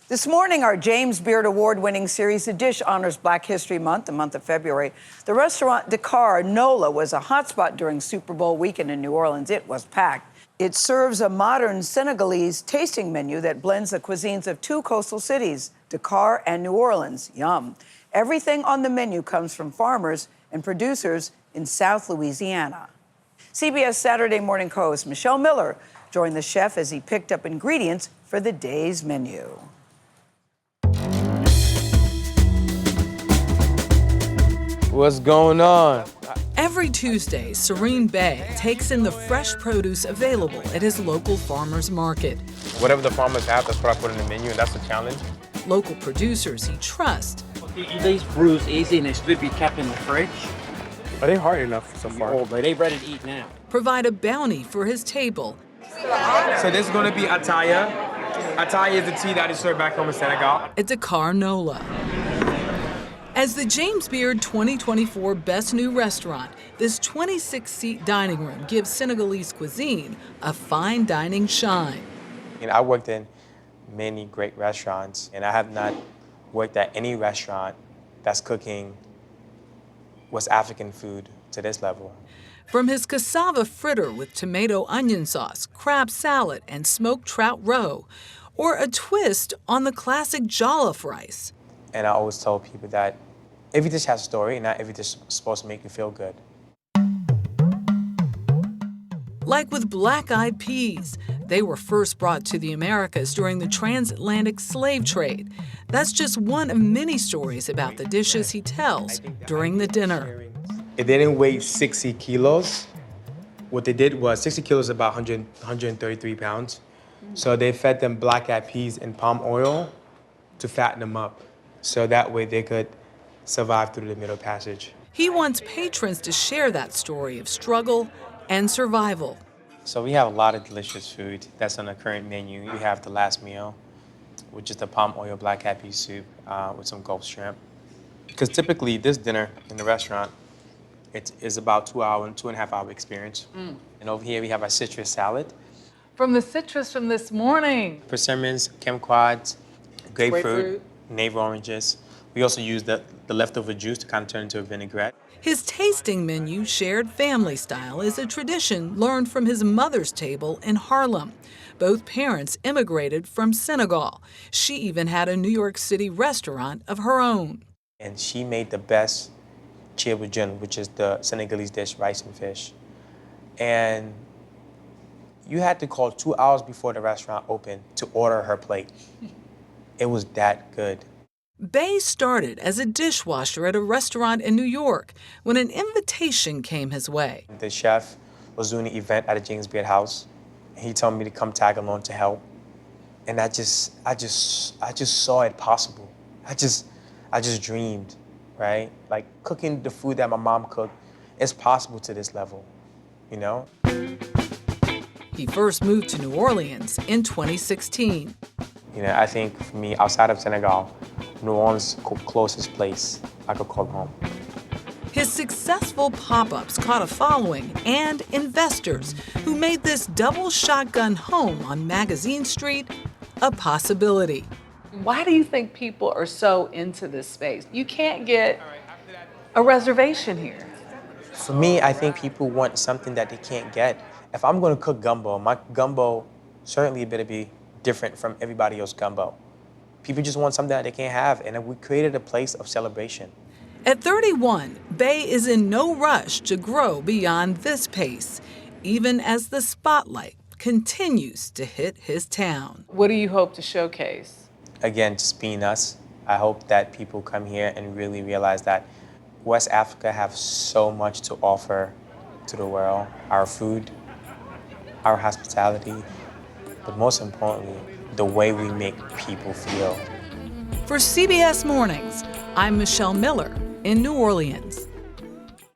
This morning, our James Beard Award-winning series, The Dish, honors Black History Month, the month of February. The restaurant Dakar NOLA was a hotspot during Super Bowl weekend in New Orleans. It was packed. It serves a modern Senegalese tasting menu that blends the cuisines of two coastal cities, Dakar and New Orleans. Yum. Everything on the menu comes from farmers and producers in South Louisiana. CBS Saturday Morning host Michelle Miller joined the chef as he picked up ingredients for the day's menu. What's going on? Every Tuesday, Serigne Mbaye takes in the fresh produce available at his local farmer's market. Whatever the farmers have, that's what I put in the menu, and that's the challenge. Local producers he trusts. These brews easy and they should be kept in the fridge. Are they hard enough so far? Oh, but they ready to eat now. Provide a bounty for his table. So this is going to be attaya. Attaya is the tea that is served back home in Senegal. At Dakar NOLA. As the James Beard 2024 Best New Restaurant, this 26-seat dining room gives Senegalese cuisine a fine dining shine. I worked in many great restaurants, and I have not worked at any restaurant that's cooking West African food to this level. From his cassava fritter with tomato onion sauce, crab salad, and smoked trout roe, or a twist on the classic jollof rice. And I always tell people that every dish has a story, and not every dish is supposed to make you feel good. Like with black-eyed peas, they were first brought to the Americas during the transatlantic slave trade. That's just one of many stories about the dishes he tells during the dinner. It didn't weigh 60 kilos. What they did was 60 kilos is about 133 pounds. So they fed them black-eyed peas in palm oil to fatten them up, so that way they could survive through the Middle Passage. He wants patrons to share that story of struggle and survival. So we have a lot of delicious food that's on the current menu. We have the last meal, which is the palm oil black-eyed pea soup with some Gulf shrimp. Because typically this dinner in the restaurant, it is about 2.5 hour experience. And over here we have our citrus salad. From the citrus from this morning. Persimmons, kumquats, grapefruit, navel oranges. We also use the leftover juice to kind of turn into a vinaigrette. His tasting menu, shared family style, is a tradition learned from his mother's table in Harlem. Both parents immigrated from Senegal. She even had a New York City restaurant of her own. And she made the best ceebu, which is the Senegalese dish, rice and fish. And you had to call 2 hours before the restaurant opened to order her plate. It was that good. Mbaye started as a dishwasher at a restaurant in New York when an invitation came his way. The chef was doing an event at a James Beard house. He told me to come tag along to help. And I just saw it possible. I just dreamed, right? Like cooking the food that my mom cooked, it's possible to this level, you know? He first moved to New Orleans in 2016. You know, I think for me, outside of Senegal, New Orleans is the closest place I could call home. His successful pop-ups caught a following and investors who made this double shotgun home on Magazine Street a possibility. Why do you think people are so into this space? You can't get a reservation here. For me, I think people want something that they can't get. If I'm gonna cook gumbo, my gumbo certainly better be different from everybody else's gumbo. People just want something that they can't have, and we created a place of celebration. At 31, Mbaye is in no rush to grow beyond this pace, even as the spotlight continues to hit his town. What do you hope to showcase? Again, just being us. I hope that people come here and really realize that West Africa have so much to offer to the world. Our food, our hospitality, but most importantly, the way we make people feel. For CBS Mornings, I'm Michelle Miller in New Orleans.